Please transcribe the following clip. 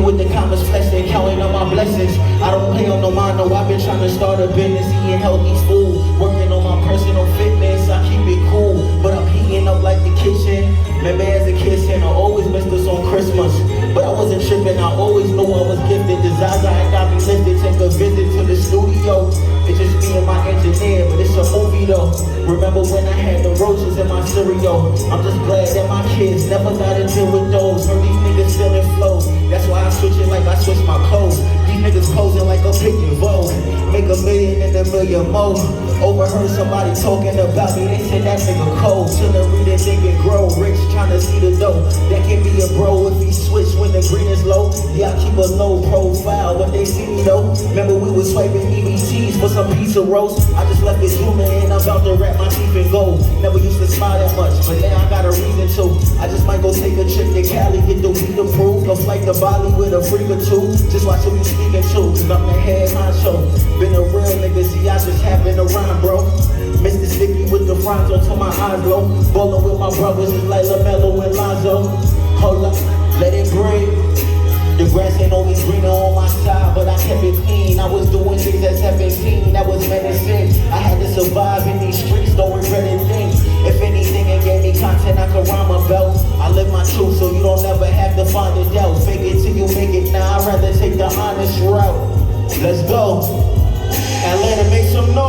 with the comments flexing, counting on my blessings. I don't pay on no mind, no, I've been trying to start a business, eating healthy food, working on my personal fitness. I keep it cool, but I'm heating up like the kitchen. Remember as a kid, Santa always missed us on Christmas, but I wasn't tripping, I always knew I was gifted. The Zaza had got me lifted, take a visit to the studio. It's just me and my engineer, but it's a movie though. Remember when I had the roaches in my cereal? I'm just glad that my kids never gotta deal with those. Heard these niggas stealing flows, that's why I switch it like I switch my clothes. These niggas posing like a pick and vote, make $1 million and $1 million more. Overheard somebody talking about me, they said that nigga cold. Chillin', reading, thinking, grow rich, trying to see the dough. That can be a bro if he switch when the green is low. Yeah, I keep a low profile when they see me though. Remember we was swiping EBTs for some pizza roast. I just left this human and I'm about to wrap my teeth in gold. Never used to smile that much, but now I got a reason to. I just might go take a trip to Cali, get the weed approved. A flight to Bali with a freak or two. Just watch who you speaking to, cause I'm the head honcho. Been a real nigga, see I just happen to rhyme, bro. Mr. Sticky with the fronts until my eyes low. Ballin' with my brothers is like LaMelo and Lonzo. Hold up, let it breathe. The grass ain't always greener on my side, but I kept it clean. I was doing things at 17, that was medicine. I had to survive in these streets, don't regret a thing. If anything, it gave me content I could rhyme about. I live my truth, so you don't ever have to find a doubt. Fake it till you make it, now I'd rather take the honest route. Let's go. Atlanta, make some noise.